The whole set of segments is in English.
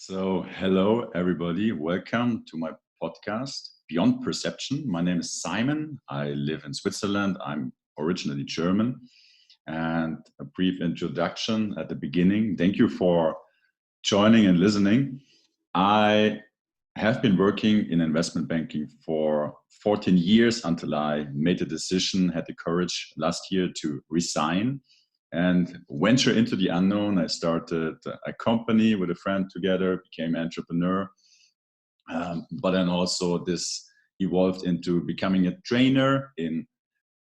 Hello everybody. Welcome to my podcast, Beyond Perception. My name is Simon. I live in Switzerland. I'm originally German. And a brief introduction at the beginning. Thank you for joining and listening. I have been working in investment banking for 14 years until I made the decision, had the courage last year to resign and venture into the unknown. I started a company with a friend together, became an entrepreneur, but then also this evolved into becoming a trainer in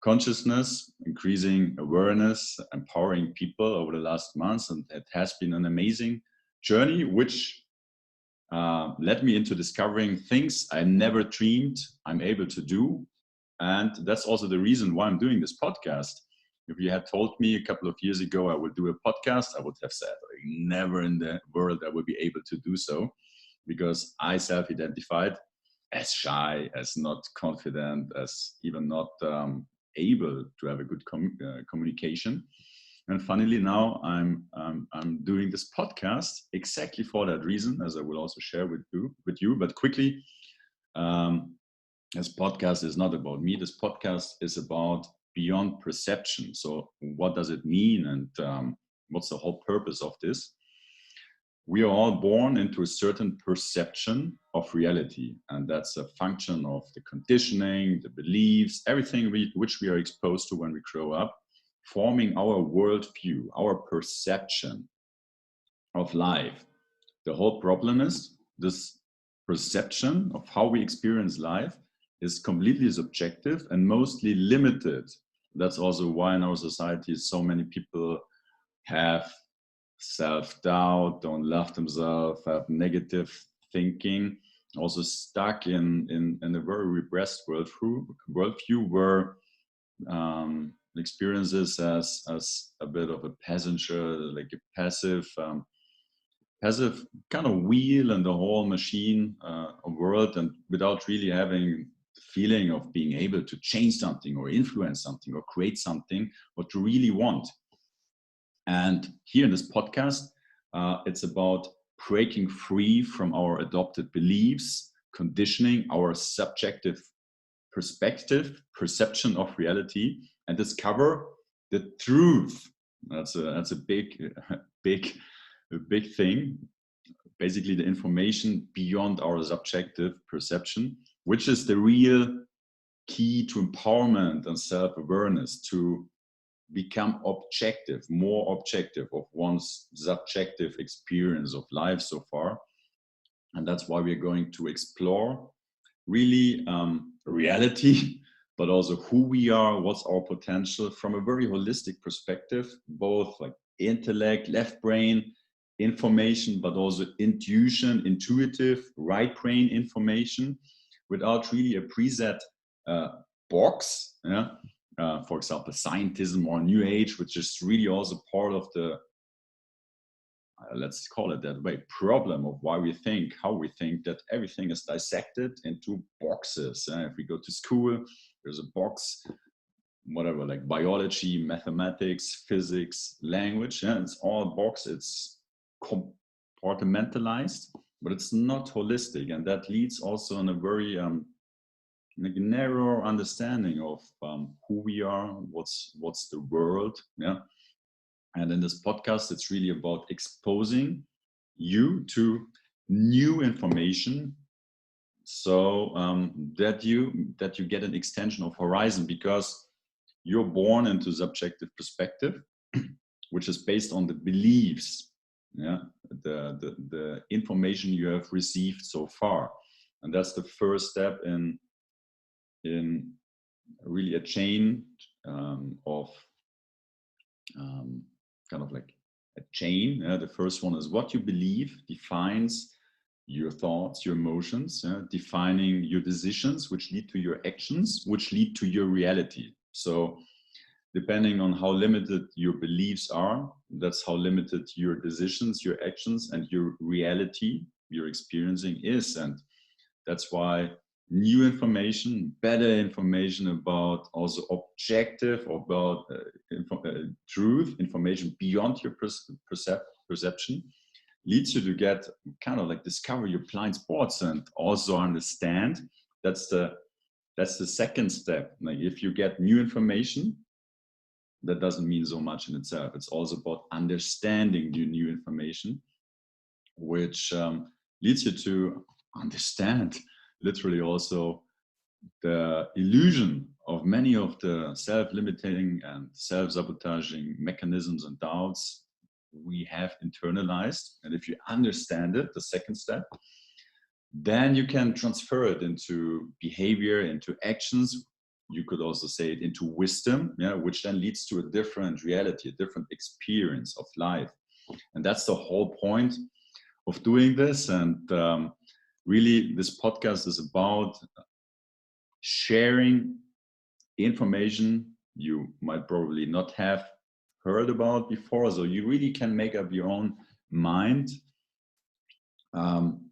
consciousness, increasing awareness, empowering people over the last months. And it has been an amazing journey, which led me into discovering things I never dreamed I'm able to do. And that's also the reason why I'm doing this podcast. If you had told me a couple of years ago I would do a podcast, I would have said, never in the world I would be able to do so, because I self-identified as shy, as not confident, as even not able to have a good communication. And funnily now I'm doing this podcast exactly for that reason, as I will also share with you. But quickly, this podcast is not about me. This podcast is about beyond perception. So what does it mean, and what's the whole purpose of this? We are all born into a certain perception of reality, and that's a function of the conditioning, the beliefs, everything which we are exposed to when we grow up, forming our worldview, our perception of life. The whole problem is this perception of how we experience life is completely subjective and mostly limited. That's also why in our society so many people have self-doubt, don't love themselves, have negative thinking, also stuck in a very repressed worldview where experiences as a bit of a passenger, like a passive kind of wheel in the whole machine world, and without really having the feeling of being able to change something or influence something or create something what you really want. And here in this podcast, it's about breaking free from our adopted beliefs, conditioning our subjective perception of reality, and discover the truth. That's a big thing. Basically, the information beyond our subjective perception, which is the real key to empowerment and self-awareness, to become more objective of one's subjective experience of life so far. And that's why we're going to explore really reality, but also who we are, what's our potential from a very holistic perspective, both like intellect, left brain information, but also intuitive right brain information, without really a preset box. For example, scientism or New Age, which is really also part of the, let's call it that way, problem of how we think that everything is dissected into boxes. If we go to school, there's a box, whatever, like biology, mathematics, physics, language. It's all a box. It's compartmentalized, but it's not holistic, and that leads also in a very like narrow understanding of who we are, what's the world. And in this podcast, it's really about exposing you to new information, so that you get an extension of horizon, because you're born into subjective perspective, which is based on the beliefs, the information you have received so far. And that's the first step in really a chain of kind of like a chain. The first one is what you believe defines your thoughts, your emotions, defining your decisions, which lead to your actions, which lead to your reality. So depending on how limited your beliefs are, that's how limited your decisions, your actions, and your reality you're experiencing is. And that's why new information, better information about also objective, about truth, information beyond your perception, leads you to get kind of like discover your blind spots and also understand. That's the second step. Like if you get new information, that doesn't mean so much in itself. It's also about understanding the new information, which leads you to understand literally also the illusion of many of the self-limiting and self-sabotaging mechanisms and doubts we have internalized. And if you understand it, the second step, then you can transfer it into behavior, into actions. You could also say it into wisdom, yeah, which then leads to a different reality, a different experience of life. And that's the whole point of doing this. And really, this podcast is about sharing information you might probably not have heard about before. So you really can make up your own mind.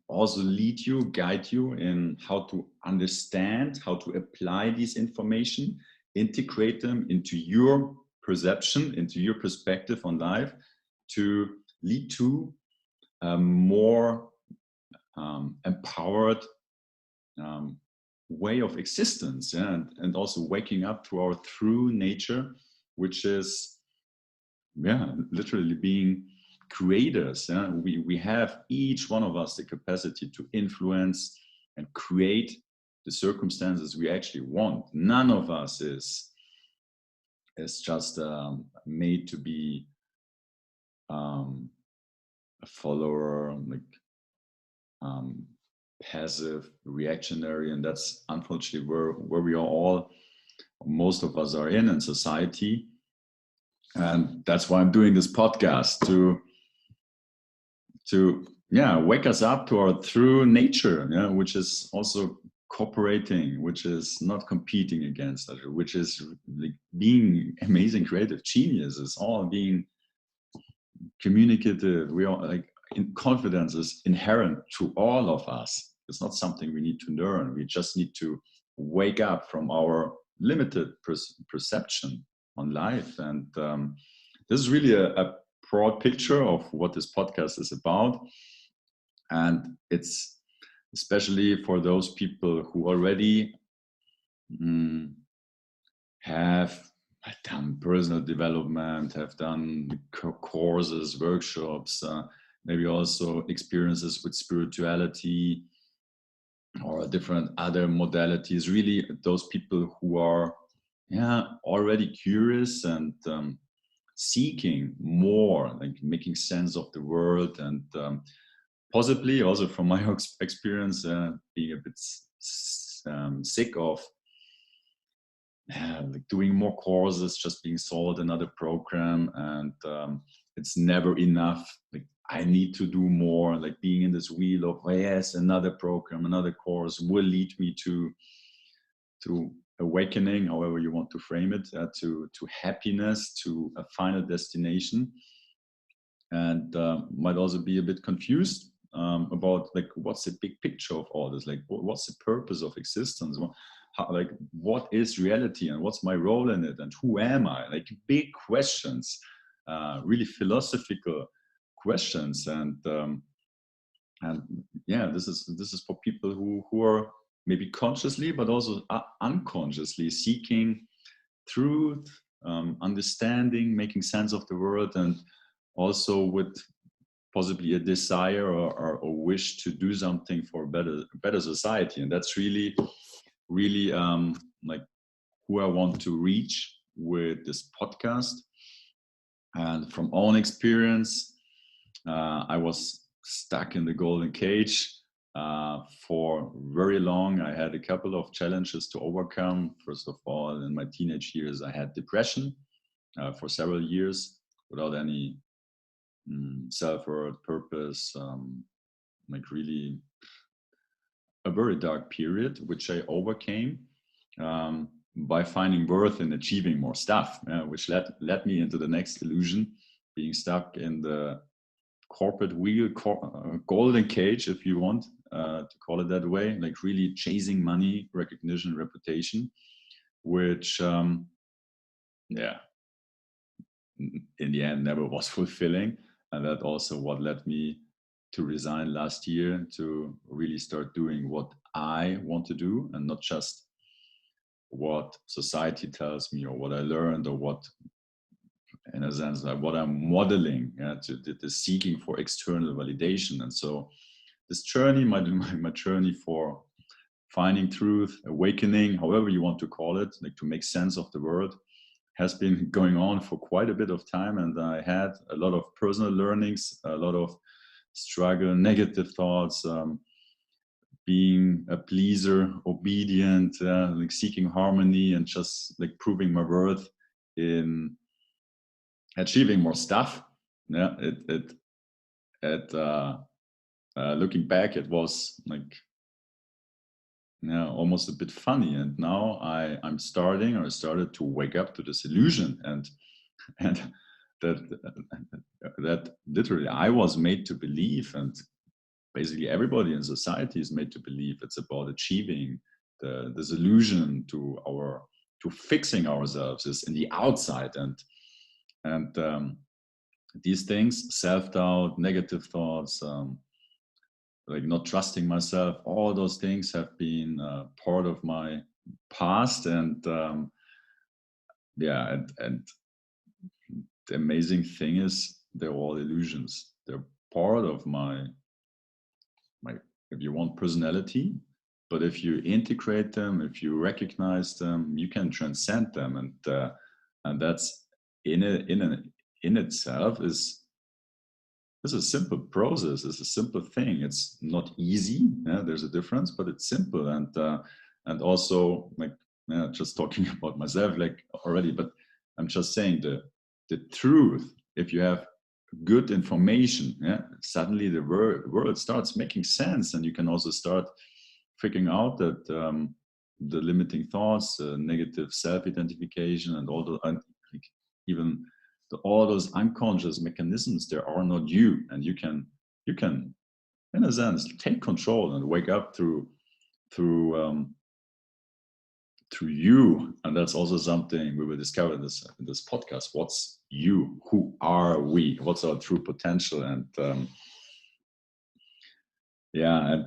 Also lead you, guide you in how to understand, how to apply these information, integrate them into your perception, into your perspective on life, to lead to a more empowered way of existence, yeah? And also waking up to our true nature, which is, yeah, literally being creators. Yeah? We have, each one of us, the capacity to influence and create the circumstances we actually want. None of us is just made to be a follower, like passive, reactionary, and that's unfortunately where we are all, most of us are in society. And that's why I'm doing this podcast, to wake us up to our true nature, yeah, which is also cooperating, which is not competing against us, which is like being amazing creative geniuses, all being communicative. We are like, in confidence is inherent to all of us. It's not something we need to learn. We just need to wake up from our limited perception on life. And this is really a broad picture of what this podcast is about. And it's especially for those people who already have done personal development, have done courses, workshops, maybe also experiences with spirituality or different other modalities. Really, those people who are already curious and seeking more, like making sense of the world, and possibly also from my experience, being a bit sick of like doing more courses, just being sold another program, and it's never enough. Like I need to do more. Like being in this wheel of, oh, yes, another program, another course will lead me to awakening, however you want to frame it, to happiness, to a final destination, and might also be a bit confused about like what's the big picture of all this, like what's the purpose of existence, like what is reality and what's my role in it and who am I, like big questions, really philosophical questions. And yeah, this is for people who are maybe consciously but also unconsciously seeking truth, understanding, making sense of the world, and also with possibly a desire or a wish to do something for a better society. And that's really like who I want to reach with this podcast. And from own experience, I was stuck in the golden cage for very long. I had a couple of challenges to overcome. First of all, in my teenage years, I had depression for several years without any self-worth, purpose, like really a very dark period, which I overcame by finding worth in achieving more stuff, which led me into the next illusion, being stuck in the corporate wheel, golden cage, if you want to call it that way, like really chasing money, recognition, reputation, which in the end never was fulfilling. And that also what led me to resign last year to really start doing what I want to do and not just what society tells me or what I learned or what, in a sense, like what I'm modeling, to the seeking for external validation. And so this journey, my journey for finding truth, awakening, however you want to call it, like to make sense of the world, has been going on for quite a bit of time. And I had a lot of personal learnings, a lot of struggle, negative thoughts, being a pleaser, obedient, like seeking harmony and just like proving my worth in achieving more stuff. Yeah, looking back, it was like, yeah, almost a bit funny. And now I started to wake up to this illusion, and that literally I was made to believe, and basically everybody in society is made to believe it's about achieving the solution to fixing ourselves is in the outside, and these things, self-doubt, negative thoughts, like not trusting myself, all those things have been part of my past. And yeah, and the amazing thing is they're all illusions. They're part of my, if you want, personality. But if you integrate them, if you recognize them, you can transcend them. And that's in itself is a simple process. It's a simple thing. It's not easy. Yeah, there's a difference, but it's simple. And also, like, yeah, just talking about myself like already, but I'm just saying the truth. If you have good information, yeah, suddenly the world starts making sense, and you can also start figuring out that the limiting thoughts, negative self-identification, and all the like, even all those unconscious mechanisms, there are not you, and you can in a sense take control and wake up through through you. And that's also something we will discover in this podcast. What's you? Who are we? What's our true potential? And yeah,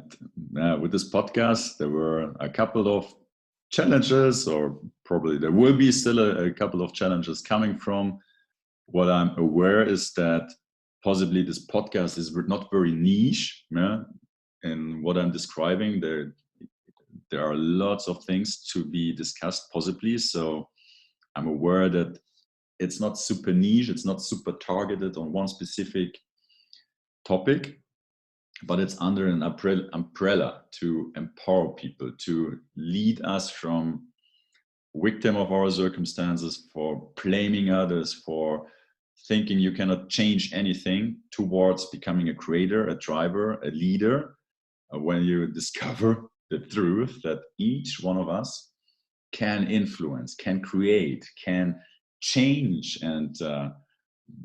and with this podcast, there were a couple of challenges, or probably there will be still a couple of challenges coming from. What I'm aware is that possibly this podcast is not very niche. Yeah? In what I'm describing, there are lots of things to be discussed possibly. So I'm aware that it's not super niche, it's not super targeted on one specific topic, but it's under an umbrella to empower people, to lead us from victim of our circumstances, for blaming others, for thinking you cannot change anything, towards becoming a creator, a driver, a leader, when you discover the truth that each one of us can influence, can create, can change and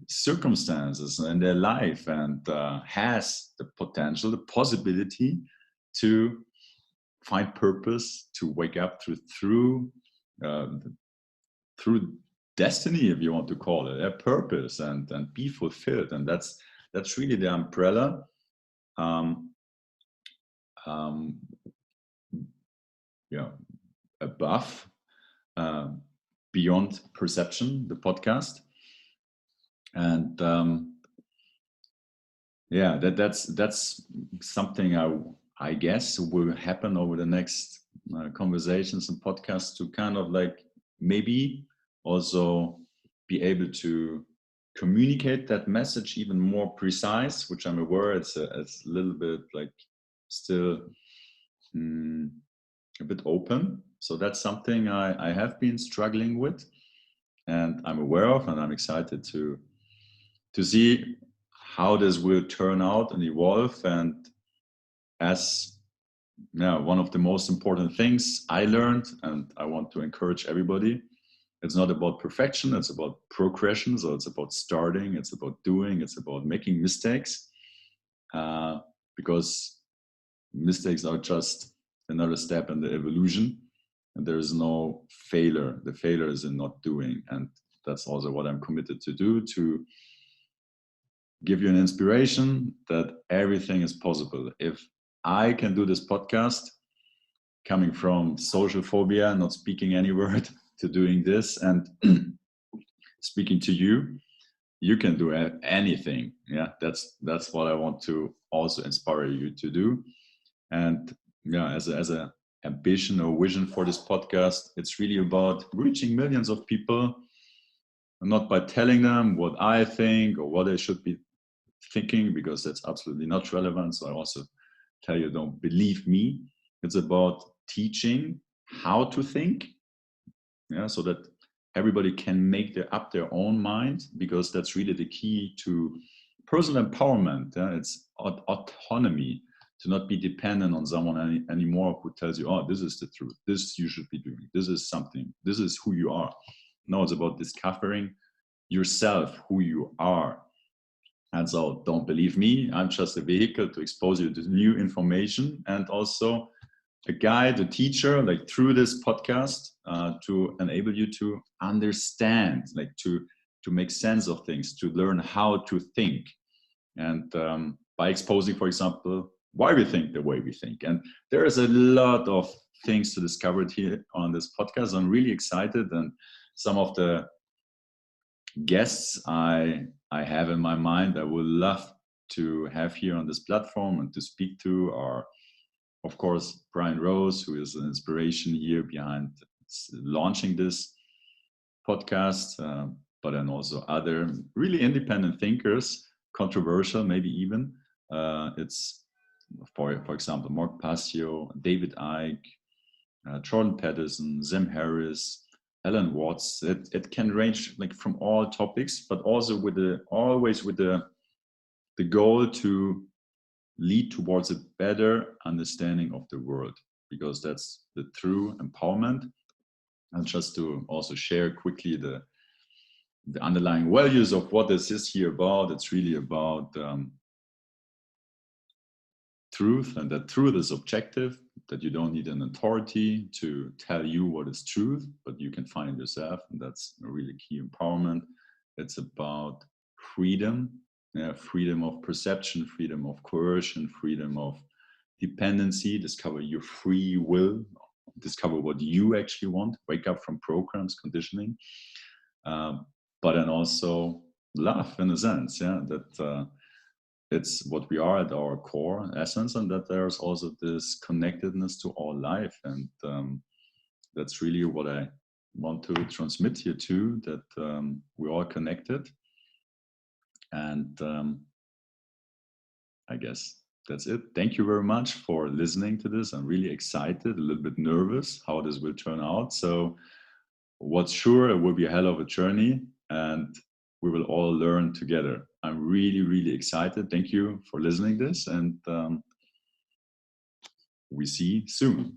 circumstances in their life, and has the potential, the possibility to find purpose, to wake up uh, through destiny, if you want to call it, a purpose, and be fulfilled. And that's really the umbrella. Um, um, yeah, above, uh, beyond perception, the podcast, and yeah, that's something I guess will happen over the next conversations and podcasts, to kind of like maybe also be able to communicate that message even more precise, which I'm aware it's a little bit like still mm, a bit open. So that's something I have been struggling with, and I'm aware of, and I'm excited to see how this will turn out and evolve. And as, yeah, one of the most important things I learned, and I want to encourage everybody, it's not about perfection, it's about progression. So it's about starting, it's about doing, it's about making mistakes, because mistakes are just another step in the evolution, and there is no failure. The failure is in not doing. And that's also what I'm committed to do, give you an inspiration that everything is possible. If I can do this podcast, coming from social phobia, not speaking any word, to doing this and speaking to you, you can do anything. Yeah, that's what I want to also inspire you to do. And yeah, as a ambition or vision for this podcast, it's really about reaching millions of people, not by telling them what I think or what they should be thinking, because that's absolutely not relevant. So I also tell you, don't believe me. It's about teaching how to think, yeah, so that everybody can make up their own mind, because that's really the key to personal empowerment. Yeah? It's autonomy, to not be dependent on someone anymore who tells you, oh, this is the truth, this you should be doing, this is something, this is who you are. No, it's about discovering yourself, who you are. And so don't believe me, I'm just a vehicle to expose you to new information, and also a guide, a teacher, like through this podcast, to enable you to understand, like to make sense of things, to learn how to think. And by exposing, for example, why we think the way we think. And there is a lot of things to discover here on this podcast. I'm really excited, and some of the guests I have in my mind I would love to have here on this platform and to speak to are, of course, Brian Rose, who is an inspiration here behind launching this podcast, but then also other really independent thinkers, controversial maybe even. It's for example, Mark Passio, David Icke, Jordan Peterson, Sam Harris, Alan Watts. It can range like from all topics, but also always with the goal to lead towards a better understanding of the world, because that's the true empowerment. And just to also share quickly the underlying values of what this is here about, it's really about truth, and that truth is objective, that you don't need an authority to tell you what is truth, but you can find it yourself, and that's a really key empowerment. It's about freedom, freedom of perception, freedom of coercion, freedom of dependency, discover your free will, discover what you actually want, wake up from programs, conditioning, but then also love, in a sense, yeah, that it's what we are at our core essence, and that there's also this connectedness to all life. And that's really what I want to transmit here too, that we're all connected. And I guess that's it. Thank you very much for listening to this. I'm really excited, a little bit nervous how this will turn out. So what's sure, it will be a hell of a journey, and we will all learn together. I'm really, really excited. Thank you for listening to this, and we see soon.